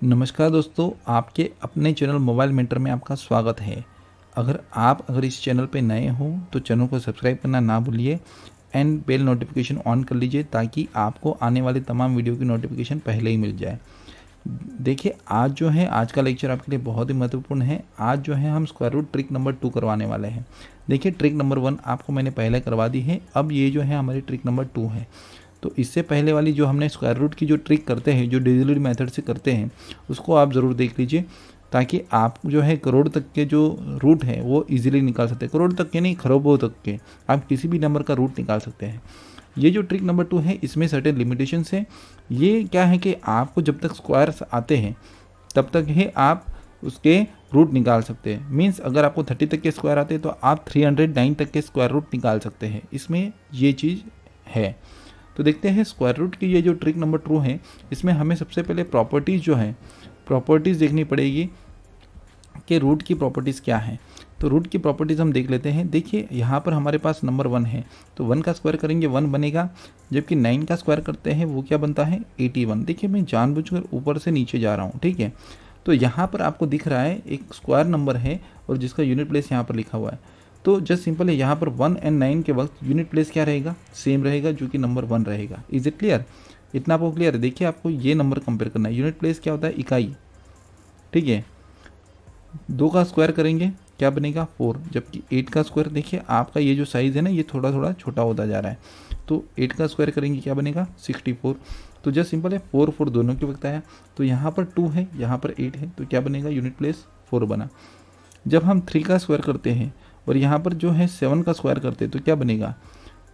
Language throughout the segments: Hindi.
नमस्कार दोस्तों, आपके अपने चैनल मोबाइल मेंटर में आपका स्वागत है। अगर इस चैनल पे नए हो तो चैनल को सब्सक्राइब करना ना भूलिए एंड बेल नोटिफिकेशन ऑन कर लीजिए ताकि आपको आने वाले तमाम वीडियो की नोटिफिकेशन पहले ही मिल जाए। देखिए, आज का लेक्चर आपके लिए बहुत ही महत्वपूर्ण है। आज जो है हम स्क्वायर रूट ट्रिक नंबर 2 करवाने वाले हैं। देखिए, ट्रिक नंबर 1 आपको मैंने पहले करवा दी है, अब ये जो है हमारी ट्रिक नंबर 2 है। तो इससे पहले वाली जो हमने स्क्वायर रूट की जो ट्रिक करते हैं, जो डिजिटल मेथड से करते हैं, उसको आप ज़रूर देख लीजिए ताकि आप जो है करोड़ तक के जो रूट हैं वो इजीली निकाल सकते हैं। करोड़ तक के नहीं, खरबों तक के आप किसी भी नंबर का रूट निकाल सकते हैं। ये जो ट्रिक नंबर 2 है इसमें सर्टेन लिमिटेशंस है। ये क्या है कि आपको जब तक स्क्वायर्स आते हैं तब तक ही आप उसके रूट निकाल सकते हैं। मीन्स अगर आपको 30 तक के स्क्वायर आते हैं तो आप 309 तक के स्क्वायर रूट निकाल सकते हैं। इसमें ये चीज़ है। तो देखते हैं स्क्वायर रूट की ये जो ट्रिक नंबर 2 है, इसमें हमें सबसे पहले प्रॉपर्टीज़ जो है प्रॉपर्टीज़ देखनी पड़ेगी कि रूट की प्रॉपर्टीज़ क्या है। तो रूट की प्रॉपर्टीज़ हम देख लेते हैं। देखिए, यहाँ पर हमारे पास नंबर 1 है तो 1 का स्क्वायर करेंगे 1 बनेगा, जबकि 9 का स्क्वायर करते हैं वो क्या बनता है 81। देखिए, मैं जानबूझकर ऊपर से नीचे जा रहा हूँ, ठीक है। तो यहाँ पर आपको दिख रहा है एक स्क्वायर नंबर है और जिसका यूनिट प्लेस यहाँ पर लिखा हुआ है। तो जस्ट सिंपल है, यहाँ पर 1 एंड 9 के वक्त यूनिट प्लेस क्या रहेगा, सेम रहेगा, जो कि नंबर 1 रहेगा। Is it clear? इतना आपको क्लियर है? देखिए, आपको ये नंबर कंपेयर करना है। यूनिट प्लेस क्या होता है, इकाई, ठीक है। 2 का स्क्वायर करेंगे क्या बनेगा 4, जबकि 8 का स्क्वायर देखिए आपका ये जो साइज़ है ना ये थोड़ा थोड़ा छोटा होता जा रहा है। तो 8 का स्क्वायर करेंगे क्या बनेगा 64। तो जस्ट सिंपल है 4 4 दोनों के वक्त आया। तो यहाँ पर 2 है, यहाँ पर 8 है, तो क्या बनेगा यूनिट प्लेस 4 बना। जब हम 3 का स्क्वायर करते हैं और यहाँ पर जो है 7 का स्क्वायर करते हैं तो क्या बनेगा,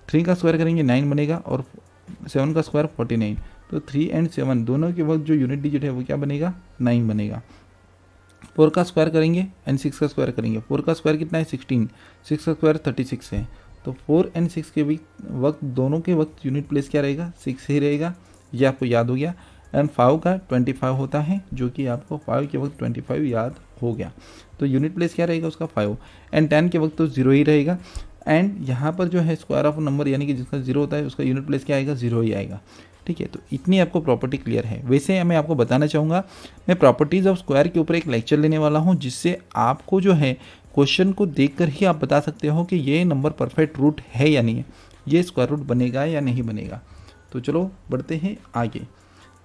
3 का स्क्वायर करेंगे 9 बनेगा और 7 का स्क्वायर 49। तो 3 एंड 7 दोनों के वक्त जो यूनिट डिजिट है वो क्या बनेगा 9 बनेगा। 4 का स्क्वायर करेंगे एंड 6 का स्क्वायर करेंगे। 4 का स्क्वायर कितना है 16, 6 का स्क्वायर 36 है। तो 4 एंड 6 के भी वक्त दोनों के वक्त यूनिट प्लेस क्या रहेगा 6 ही रहेगा। ये आपको याद हो गया। एंड 5 का 25 होता है, जो कि आपको 5 के वक्त 25 याद हो गया। तो यूनिट प्लेस क्या रहेगा उसका 5। एंड 10 के वक्त तो 0 ही रहेगा। एंड यहाँ पर जो है स्क्वायर ऑफ नंबर यानी कि जिसका 0 होता है उसका यूनिट प्लेस क्या आएगा 0 ही आएगा, ठीक है। तो इतनी आपको प्रॉपर्टी क्लियर है। वैसे मैं आपको बताना चाहूँगा, मैं प्रॉपर्टीज़ ऑफ स्क्वायर के ऊपर एक लेक्चर लेने वाला हूँ, जिससे आपको जो है क्वेश्चन को देखकर ही आप बता सकते हो कि ये नंबर परफेक्ट रूट है या नहीं है, ये स्क्वायर रूट बनेगा या नहीं बनेगा। तो चलो बढ़ते हैं आगे।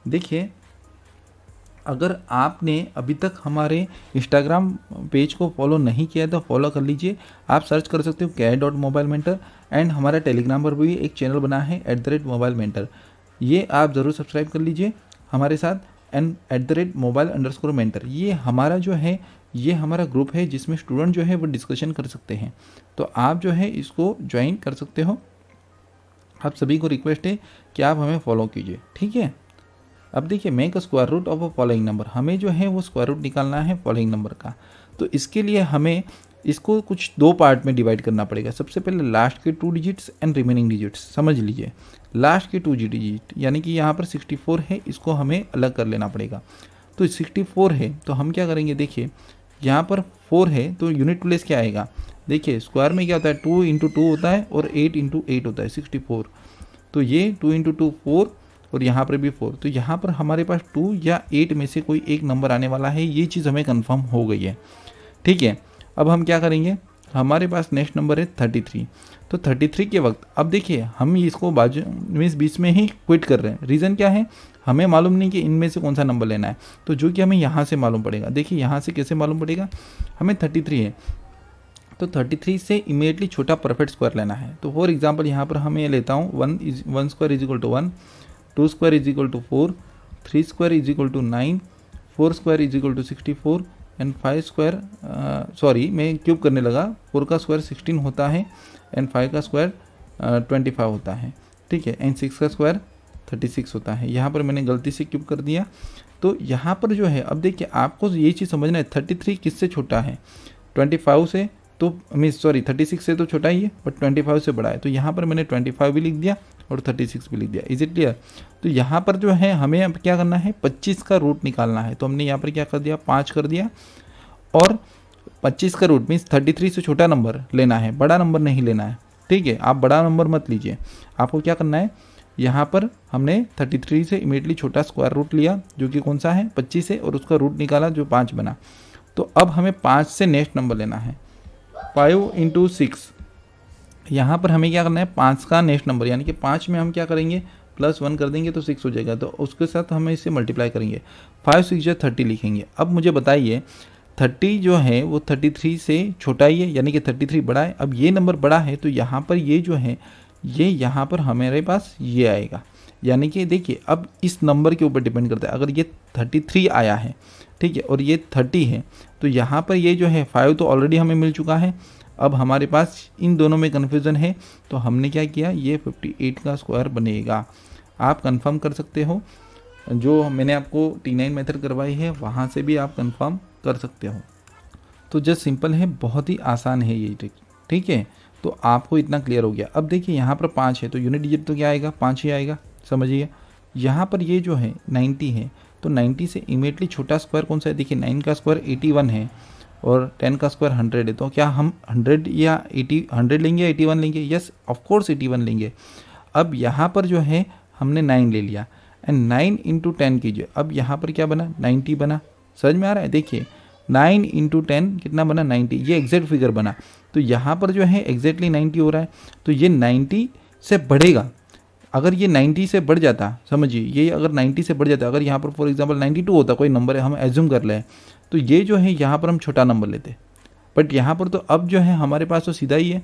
देखिए, अगर आपने अभी तक हमारे इंस्टाग्राम पेज को फॉलो नहीं किया है तो फॉलो कर लीजिए। आप सर्च कर सकते हो care.mobilementor। एंड हमारा टेलीग्राम पर भी एक चैनल बना है @mobilementor। ये आप ज़रूर सब्सक्राइब कर लीजिए हमारे साथ। एंड @mobile_mentor ये हमारा जो है ये हमारा ग्रुप है जिसमें स्टूडेंट जो है वो डिस्कशन कर सकते हैं। तो आप जो है इसको ज्वाइन कर सकते हो। आप सभी को रिक्वेस्ट है कि आप हमें फॉलो कीजिए, ठीक है। अब देखिए, make a square root of a following number. हमें जो है वो स्क्वायर रूट निकालना है फॉलोइंग नंबर का। तो इसके लिए हमें इसको कुछ 2 पार्ट में डिवाइड करना पड़ेगा। सबसे पहले लास्ट के 2 डिजिट्स एंड रिमेनिंग डिजिट्स। समझ लीजिए, लास्ट के 2 डिजिट यानी कि यहाँ पर 64 है, इसको हमें अलग कर लेना पड़ेगा। तो 64 है तो हम क्या करेंगे, देखिए यहाँ पर 4 है तो यूनिट प्लेस क्या आएगा। देखिए, स्क्वायर में क्या होता है 2 × 2 होता है और 8 × 8 होता है 64। तो ये 2 × 2 4 और यहाँ पर भी 4। तो यहाँ पर हमारे पास 2 या 8 में से कोई एक नंबर आने वाला है, ये चीज़ हमें कंफर्म हो गई है, ठीक है। अब हम क्या करेंगे, हमारे पास नेक्स्ट नंबर है 33। तो 33 के वक्त अब देखिए हम इसको बाजू में बीच में ही क्विट कर रहे हैं। रीज़न क्या है, हमें मालूम नहीं कि इनमें से कौन सा नंबर लेना है, तो जो कि हमें यहाँ से मालूम पड़ेगा। देखिए यहाँ से कैसे मालूम पड़ेगा, हमें 33 है तो 33 से इमीडिएटली छोटा परफेक्ट स्क्वायर लेना है। तो फॉर एग्जाम्पल यहाँ पर हमें लेता हूँ 1 square is equal to 1, 2 square is equal to 4, 3 square is equal to 9, 4 square is equal to 64 and 5 square sorry मैं क्यूब करने लगा। 4 का स्क्वायर 16 होता है एंड 5 का स्क्वायर 25 होता है, ठीक है। एंड 6 का स्क्वायर 36 होता है। यहाँ पर मैंने गलती से क्यूब कर दिया। तो यहाँ पर जो है अब देखिए आपको ये चीज़ समझना है 33 किससे छोटा है 25 से, तो मीन्स सॉरी 36 से तो छोटा ही है बट 25 से बड़ा है। तो यहाँ पर मैंने 25 भी लिख दिया और 36 भी लिख दिया। Is it clear? तो यहाँ पर जो है हमें अब क्या करना है 25 का रूट निकालना है। तो हमने यहाँ पर क्या कर दिया 5 कर दिया और 25 का रूट मीन्स 33 से छोटा नंबर लेना है, बड़ा नंबर नहीं लेना है, ठीक है। आप बड़ा नंबर मत लीजिए, आपको क्या करना है यहाँ पर हमने 33 से इमीडिएटली छोटा स्क्वायर रूट लिया जो कि कौन सा है 25 से, और उसका रूट निकाला जो 5 बना। तो अब हमें 5 से नेक्स्ट नंबर लेना है 5 इंटू 6। यहाँ पर हमें क्या करना है 5 का नेक्स्ट नंबर, यानी कि 5 में हम क्या करेंगे +1 कर देंगे तो 6 हो जाएगा, तो उसके साथ हमें इसे मल्टीप्लाई करेंगे। 5 6 या 30 लिखेंगे। अब मुझे बताइए 30 जो है वो 33 से छोटा ही है, यानी कि 33 बड़ा है। अब ये नंबर बड़ा है तो यहाँ पर ये जो है ये यहाँ पर हमारे पास ये आएगा, यानी कि देखिए अब इस नंबर के ऊपर डिपेंड करता है। अगर ये 33 आया है, ठीक है, और ये 30 है, तो यहाँ पर ये जो है 5 तो ऑलरेडी हमें मिल चुका है। अब हमारे पास इन दोनों में कन्फ्यूज़न है, तो हमने क्या किया, ये 58 का स्क्वायर बनेगा। आप कंफर्म कर सकते हो, जो मैंने आपको T9 मेथड करवाई है वहाँ से भी आप कंफर्म कर सकते हो। तो जस्ट सिंपल है, बहुत ही आसान है ये ट्रिक, ठीक है। तो आपको इतना क्लियर हो गया। अब देखिए यहाँ पर 5 है तो यूनिट डिजिट तो क्या आएगा 5 ही आएगा, समझिए। यहाँ पर ये जो है 90 है, तो 90 से इमीडिएटली छोटा स्क्वायर कौन सा है, देखिए 9 का स्क्वायर 81 है और 10 का स्क्वायर 100 है। तो क्या हम 100 या 100 लेंगे या 81 लेंगे, यस ऑफकोर्स 81 लेंगे। अब यहाँ पर जो है हमने 9 ले लिया एंड 9 इंटू 10 कीजिए। अब यहाँ पर क्या बना 90 बना, समझ में आ रहा है। देखिए 9 इंटू 10 कितना बना 90, ये एग्जैक्ट फिगर बना। तो यहाँ पर जो है एग्जैक्टली 90 हो रहा है, तो ये 90 से बढ़ेगा। अगर ये 90 से बढ़ जाता, समझिए ये अगर 90 से बढ़ जाता, अगर यहाँ पर फॉर एग्जांपल 92 होता, कोई नंबर है हम एज्यूम कर लें, तो ये जो है यहाँ पर हम छोटा नंबर लेते। बट यहाँ पर तो अब जो है हमारे पास तो सीधा ही है,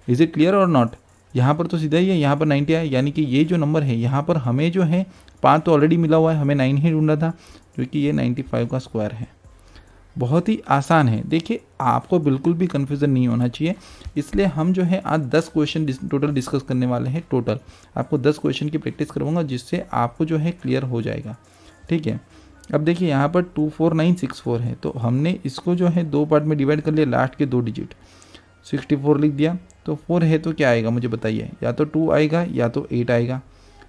इज़ इट क्लियर और नॉट। यहाँ पर तो सीधा ही है, यहाँ पर 90 आया, यानी कि ये जो नंबर है यहाँ पर हमें जो है 5 तो ऑलरेडी मिला हुआ है, हमें 9 ही ढूंढना था, जो कि ये 95 का स्क्वायर है। बहुत ही आसान है। देखिए आपको बिल्कुल भी कन्फ्यूज़न नहीं होना चाहिए, इसलिए हम जो है आज 10 क्वेश्चन टोटल डिस्कस करने वाले हैं। टोटल आपको 10 क्वेश्चन की प्रैक्टिस करवाऊंगा, जिससे आपको जो है क्लियर हो जाएगा, ठीक है। अब देखिए यहाँ पर 24964 है, तो हमने इसको जो है 2 पार्ट में डिवाइड कर लिया, लास्ट के 2 डिजिट 64 लिख दिया। तो 4 है तो क्या आएगा मुझे बताइए, या तो 2 आएगा या तो 8 आएगा।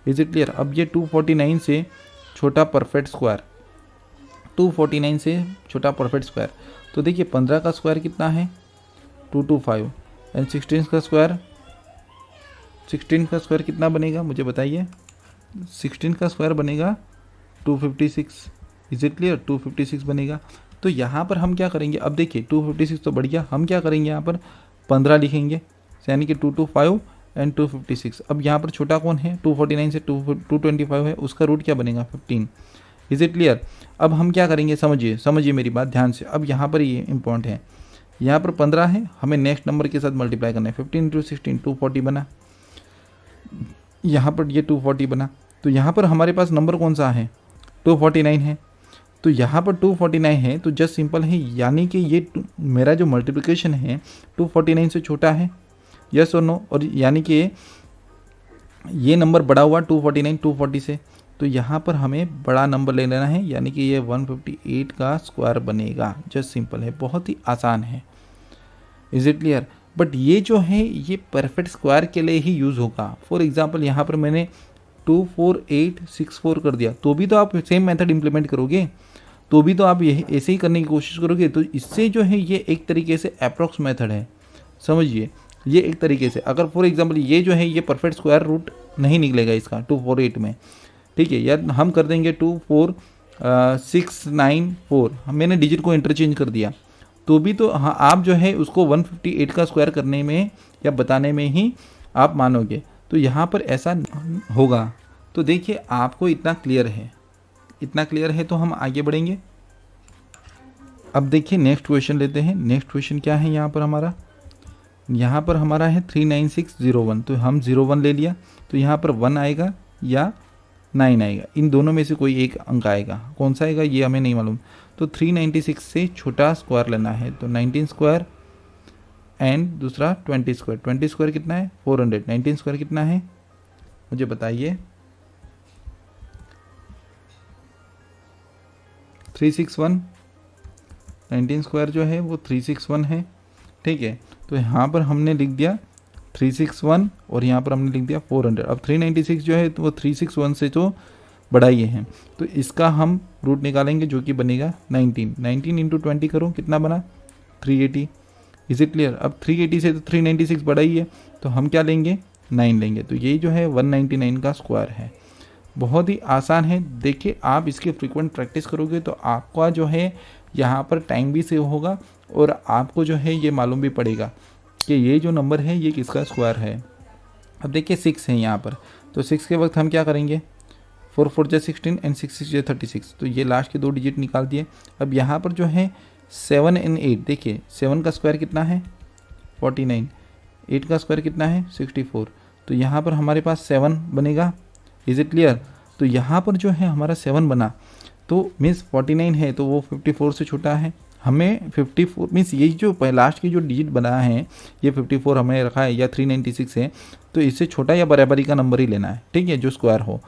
Is it clear. अब ये 249 से छोटा परफेक्ट स्क्वायर, 249 से छोटा परफेक्ट स्क्वायर, तो देखिए 15 का स्क्वायर कितना है 225 एंड 16 का स्क्वायर, 16 का स्क्वायर कितना बनेगा मुझे बताइए। 16 का स्क्वायर बनेगा 256। इज इट क्लियर, 256 बनेगा। तो यहाँ पर हम क्या करेंगे, अब देखिए 256 तो बढ़ गया, हम क्या करेंगे यहाँ पर 15 लिखेंगे, यानी कि 225 एंड 256। अब यहाँ पर छोटा कौन है 249 से 225 है, उसका रूट क्या बनेगा 15। Is it clear. अब हम क्या करेंगे, समझिए मेरी बात ध्यान से। अब यहाँ पर ये इंपॉर्टेंट है, यहाँ पर 15 है, हमें नेक्स्ट नंबर के साथ मल्टीप्लाई करना है। 15 इंटू 16 240 बना, यहाँ पर ये 240 बना। तो यहाँ पर हमारे पास नंबर कौन सा है 249 है, तो यहाँ पर 249 है, तो जस्ट सिंपल है, यानी कि ये मेरा जो मल्टीप्लिकेशन है 249 से छोटा है, यस और नो। और यानी कि ये नंबर बड़ा हुआ 249 240 से, तो यहाँ पर हमें बड़ा नंबर ले लेना है, यानी कि ये 158 का स्क्वायर बनेगा। जस्ट सिंपल है, बहुत ही आसान है। Is it clear. बट ये जो है ये परफेक्ट स्क्वायर के लिए ही यूज़ होगा। फॉर एग्जांपल यहाँ पर मैंने 24864 कर दिया, तो भी तो आप सेम मेथड इंप्लीमेंट करोगे, तो भी तो आप यही ऐसे ही करने की कोशिश करोगे। तो इससे जो है ये एक तरीके से अप्रॉक्स मेथड है, समझिए ये एक तरीके से। अगर फॉर एग्जांपल ये जो है ये परफेक्ट स्क्वायर रूट नहीं निकलेगा इसका 248 में, ठीक है, या हम कर देंगे 24694, मैंने डिजिट को इंटरचेंज कर दिया, तो भी तो हाँ आप जो है उसको 158 का स्क्वायर करने में या बताने में ही आप मानोगे, तो यहाँ पर ऐसा होगा। तो देखिए आपको इतना क्लियर है, इतना क्लियर है, तो हम आगे बढ़ेंगे। अब देखिए नेक्स्ट क्वेश्चन लेते हैं। नेक्स्ट क्वेश्चन क्या है यहाँ पर हमारा, यहाँ पर हमारा है 39601, तो हम 01 ले लिया, तो यहाँ पर 1 आएगा या 9 आएगा, इन दोनों में से कोई एक अंक आएगा, कौन सा आएगा ये हमें नहीं मालूम। तो 396 से छोटा स्क्वायर लेना है, तो 19 स्क्वायर एंड दूसरा 20 स्क्वायर। 20 स्क्वायर कितना है 400, 19 स्क्वायर कितना है मुझे बताइए 361। 19 स्क्वायर जो है वो 361 है, ठीक है। तो यहाँ पर हमने लिख दिया 361 और यहाँ पर हमने लिख दिया 400। अब 396 जो है तो वो 361 से तो बड़ा ही है, तो इसका हम रूट निकालेंगे जो कि बनेगा 19। 19 इंटू 20 करो कितना बना 380। Is it clear. अब 380 से तो 396 बड़ा ही है, तो हम क्या लेंगे 9 लेंगे, तो ये जो है 199 का स्क्वायर है। बहुत ही आसान है। देखिए आप इसके फ्रीक्वेंट प्रैक्टिस करोगे तो आपका जो है यहाँ पर टाइम भी सेव होगा और आपको जो है ये मालूम भी पड़ेगा कि ये जो नंबर है ये किसका स्क्वायर है। अब देखिए 6 है यहाँ पर, तो 6 के वक्त हम क्या करेंगे, 4 4 जा 16 एंड 6 6 जा 36, तो ये लास्ट के 2 डिजिट निकाल दिए। अब यहाँ पर जो है 7 एंड 8, देखिए 7 का स्क्वायर कितना है 49, 8 का स्क्वायर कितना है 64, तो यहाँ पर हमारे पास 7 बनेगा। Is it clear? तो यहाँ पर जो है हमारा 7 बना, तो मीन्स 49 है तो वो 54 से छोटा है। हमें 54 मीन्स ये जो लास्ट की जो डिजिट बना है ये 54 हमें रखा है या 396 है, तो इससे छोटा या बराबरी का नंबर ही लेना है, ठीक है, जो स्क्वायर हो।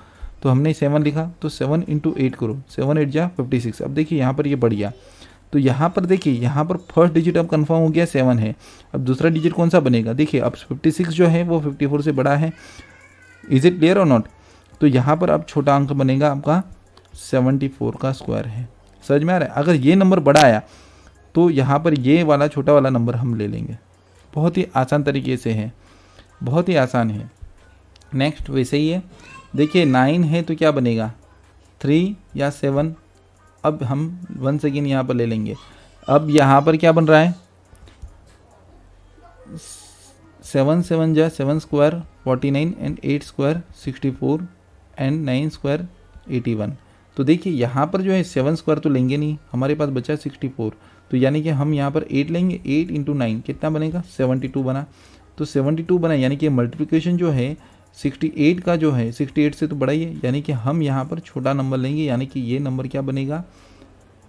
तो हमने 7 लिखा, तो 7 × 8 करो, 7 8 जा 56। अब देखिए यहाँ पर ये बढ़ गया, तो यहाँ पर देखिए यहाँ पर फर्स्ट डिजिट अब कंफर्म हो गया 7 है। अब दूसरा डिजिट कौन सा बनेगा, देखिए अब 56 जो है वो 54 से बड़ा है। इज इट क्लियर और नॉट? तो यहाँ पर अब छोटा अंक बनेगा आपका 74 का स्क्वायर है। समझ में आ रहा है? अगर ये नंबर बड़ा आया तो यहाँ पर ये वाला छोटा वाला नंबर हम ले लेंगे। बहुत ही आसान तरीके से है, बहुत ही आसान है। नेक्स्ट वैसे ही है, देखिए 9 है तो क्या बनेगा 3 या 7। अब हम 1 सेकेंड यहाँ पर ले लेंगे। अब यहाँ पर क्या बन रहा है 7 7 जा 7 square 49 and 8 square 64 and 9 square 81। तो देखिए यहाँ पर जो है 7 स्क्वायर तो लेंगे नहीं, हमारे पास बचा 64, तो यानी कि हम यहाँ पर 8 लेंगे। 8 × 9 कितना बनेगा 72 बना, तो 72 बना, यानी कि मल्टीप्लिकेशन जो है 68 का जो है 68 से तो बड़ा ही है, यानी कि हम यहाँ पर छोटा नंबर लेंगे, यानी कि ये नंबर क्या बनेगा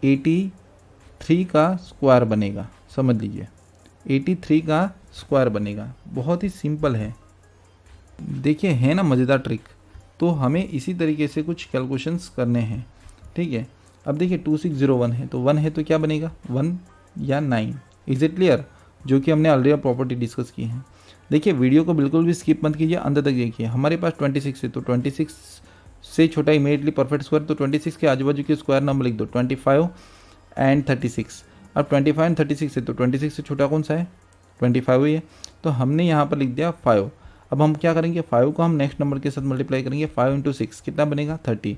83 का स्क्वायर बनेगा। समझ लीजिए 83 का स्क्वायर बनेगा। बहुत ही सिंपल है, देखिए है ना मज़ेदार ट्रिक। तो हमें इसी तरीके से कुछ कैलकुलेशंस करने हैं, ठीक है। अब देखिए 2601 है, तो 1 है तो क्या बनेगा 1 या 9। Is it clear? जो कि हमने ऑलरेडी प्रॉपर्टी डिस्कस की है। देखिए वीडियो को बिल्कुल भी स्किप मत कीजिए, अंत तक देखिए। हमारे पास 26 है, तो 26 से छोटा इमीडिएटली परफेक्ट स्क्वायर, तो 26 के आजू बाजू के स्क्वायर नंबर लिख दो 25 एंड 36। अब 25 एंड 36 है, तो 26 से छोटा कौन सा है 25 ही है, तो हमने यहाँ पर लिख दिया 5। अब हम क्या करेंगे 5 को हम नेक्स्ट नंबर के साथ मल्टीप्लाई करेंगे, 5 × 6 कितना बनेगा 30।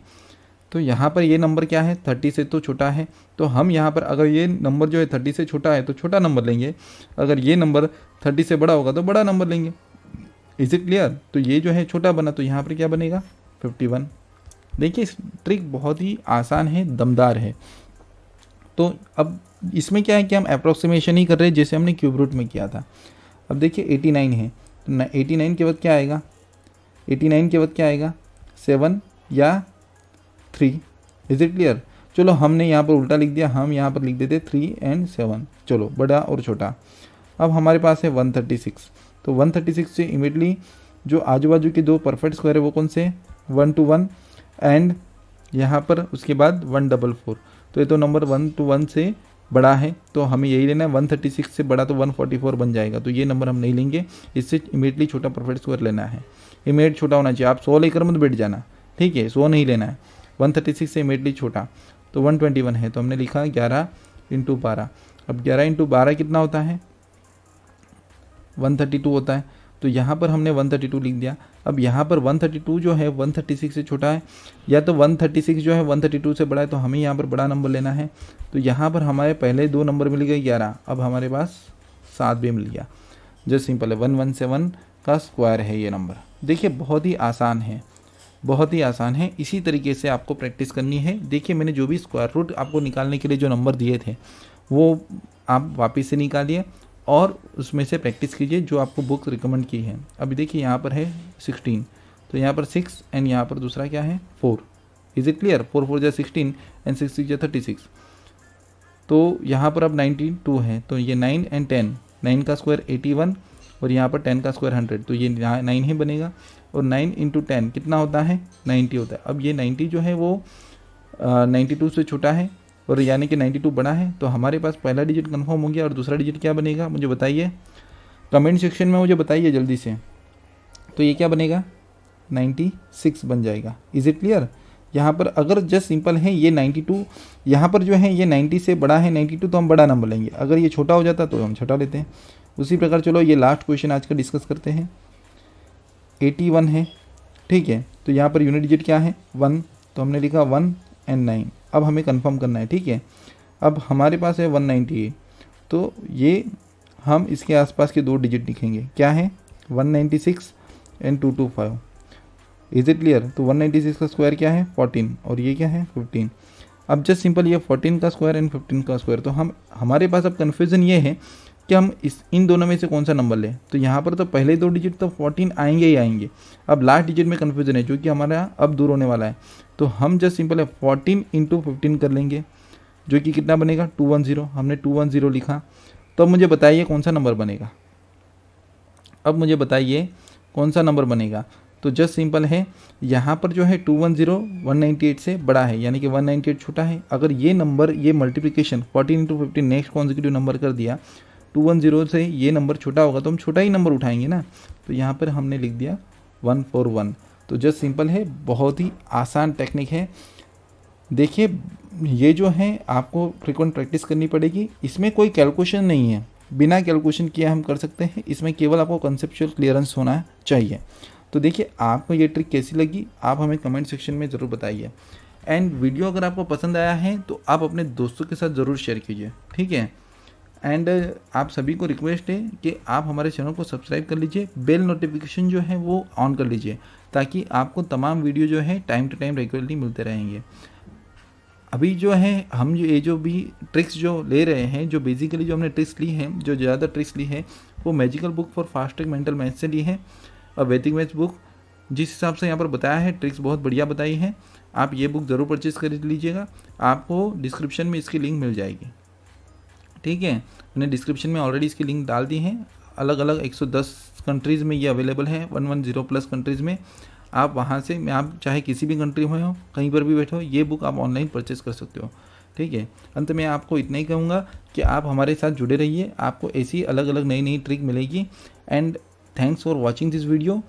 तो यहाँ पर ये नंबर क्या है 30 से तो छोटा है, तो हम यहाँ पर अगर ये नंबर जो है 30 से छोटा है तो छोटा नंबर लेंगे, अगर ये नंबर 30 से बड़ा होगा तो बड़ा नंबर लेंगे। Is it clear? तो ये जो है छोटा बना, तो यहाँ पर क्या बनेगा 51। देखिए इस ट्रिक बहुत ही आसान है, दमदार है। तो अब इसमें क्या है कि हम अप्रोक्सीमेशन ही कर रहे हैं जैसे हमने क्यूब रूट में किया था। अब देखिए 89 है, तो 89 के बाद क्या आएगा 89 के बाद क्या आएगा 7 या 3। Is it clear? चलो हमने यहाँ पर उल्टा लिख दिया, हम यहाँ पर लिख देते 3 एंड 7। चलो बड़ा और छोटा। अब हमारे पास है 136, तो 136 से इमीडिएटली जो आजू बाजू के 2 परफेक्ट स्क्वायर है वो कौन से 1 to 1 एंड यहाँ पर उसके बाद 144। तो ये तो नंबर 1 to 1 से बड़ा है, तो हमें यही लेना है। 136 से बड़ा तो 144 बन जाएगा, तो ये नंबर हम नहीं लेंगे, इससे इमीडिएटली छोटा परफेक्ट स्क्वायर लेना है। इमीडिएट छोटा होना चाहिए, आप 100 लेकर मत बैठ जाना, ठीक है, 100 नहीं लेना है। 136 से इमीडिएटली छोटा, तो 121 है, तो हमने लिखा 11 × 12। अब 11 × 12 कितना होता है 132 होता है, तो यहाँ पर हमने 132 लिख दिया। अब यहाँ पर 132 जो है 136 से छोटा है, या तो 136 जो है 132 से बड़ा है, तो हमें यहाँ पर बड़ा नंबर लेना है। तो यहाँ पर हमारे पहले 2 नंबर मिल गए 11, अब हमारे पास 7 भी मिल गया। जो सिंपल है 117 का स्क्वायर है ये नंबर। देखिए बहुत ही आसान है, बहुत ही आसान है। इसी तरीके से आपको प्रैक्टिस करनी है। देखिए मैंने जो भी स्क्वायर रूट आपको निकालने के लिए जो नंबर दिए थे वो आप वापस से निकालिए और उसमें से प्रैक्टिस कीजिए जो आपको बुक रिकमेंड की है। अभी देखिए यहाँ पर है 16, तो यहाँ पर 6 एंड यहाँ पर दूसरा क्या है 4। Is it clear? 4 4 जा 16 एंड 6 6 जा 36। तो यहाँ पर अब 92 है, तो ये 9 एंड 10, 9 का स्क्वायर 81 और यहाँ पर 10 का स्क्वायर 100, तो ये 9 ही बनेगा। और 9 × 10 कितना होता है 90 होता है। अब ये 90 जो है वो 92 से छोटा है और यानी कि 92 बड़ा है, तो हमारे पास पहला डिजिट कंफर्म हो गया। और दूसरा डिजिट क्या बनेगा मुझे बताइए, कमेंट सेक्शन में मुझे बताइए जल्दी से। तो ये क्या बनेगा 96 बन जाएगा। Is it clear? यहाँ पर अगर जस्ट सिंपल है ये 92, यहाँ पर जो है ये 90 से बड़ा है 92, तो हम बड़ा नंबर लेंगे। अगर ये छोटा हो जाता तो हम छोटा लेते हैं। उसी प्रकार चलो ये लास्ट क्वेश्चन आज का डिस्कस करते हैं। 81 है, ठीक है। तो यहाँ पर यूनिट डिजिट क्या है 1, तो हमने लिखा 1 एंड 9। अब हमें कंफर्म करना है, ठीक है। अब हमारे पास है 198, तो ये हम इसके आसपास के 2 डिजिट लिखेंगे, क्या है 196 एंड 225। Is it clear? तो 196 का स्क्वायर क्या है 14 और ये क्या है 15। अब जस्ट सिंपल ये 14 का स्क्वायर एंड 15 का स्क्वायर, तो हमारे पास अब कन्फ्यूज़न ये है कि हम इन दोनों में से कौन सा नंबर लें। तो यहाँ पर तो पहले 2 डिजिट तो 14 आएंगे ही आएंगे। अब लास्ट डिजिट में कन्फ्यूज़न है जो कि हमारा अब दूर होने वाला है। तो हम जस्ट सिंपल है 14 इंटू 15 कर लेंगे, जो कि कितना बनेगा 210। हमने 210 लिखा। तो अब मुझे बताइए कौन सा नंबर बनेगा। अब मुझे बताइए कौन सा नंबर बनेगा। तो जस्ट सिंपल है, यहाँ पर जो है 210 198 से बड़ा है, यानी कि 198 छोटा है। अगर ये नंबर, ये multiplication 14 into 15 next consecutive number कर दिया, 210 से ये नंबर छोटा होगा तो हम छोटा ही नंबर उठाएंगे ना। तो यहाँ पर हमने लिख दिया 141। तो जस्ट सिंपल है, बहुत ही आसान टेक्निक है। देखिए ये जो है आपको फ्रीक्वेंट प्रैक्टिस करनी पड़ेगी। इसमें कोई कैलकुलेशन नहीं है, बिना कैलकुलेशन किए हम कर सकते हैं। इसमें केवल आपको कंसेप्चुअल क्लियरेंस होना चाहिए। तो देखिए आपको ये ट्रिक कैसी लगी आप हमें कमेंट सेक्शन में ज़रूर बताइए। एंड वीडियो अगर आपको पसंद आया है तो आप अपने दोस्तों के साथ ज़रूर शेयर कीजिए, ठीक है। एंड आप सभी को रिक्वेस्ट है कि आप हमारे चैनल को सब्सक्राइब कर लीजिए, बेल नोटिफिकेशन जो है वो ऑन कर लीजिए, ताकि आपको तमाम वीडियो जो है टाइम टू टाइम रेगुलरली मिलते रहेंगे। अभी जो है हम जो भी ट्रिक्स जो ले रहे हैं, जो बेसिकली जो हमने ट्रिक्स ली हैं, जो ज़्यादा ट्रिक्स ली है वो magical book for fast track mental maths से ली है और वैदिक मैथ्स बुक जिस हिसाब से यहाँ पर बताया है, ट्रिक्स बहुत बढ़िया बताई है। आप ये बुक ज़रूर परचेज़ कर लीजिएगा, आपको डिस्क्रिप्शन में इसकी लिंक मिल जाएगी, ठीक है। मैंने डिस्क्रिप्शन में ऑलरेडी इसकी लिंक डाल दी है। अलग अलग 110 कंट्रीज़ में ये अवेलेबल है, 110 प्लस कंट्रीज़ में। आप वहाँ से, मैं आप चाहे किसी भी कंट्री में हो, कहीं पर भी बैठे हो, ये बुक आप ऑनलाइन परचेज़ कर सकते हो, ठीक है। अंत में आपको इतना ही कहूँगा कि आप हमारे साथ जुड़े रहिए, आपको ऐसी अलग अलग नई नई ट्रिक मिलेगी। And thanks for watching this video.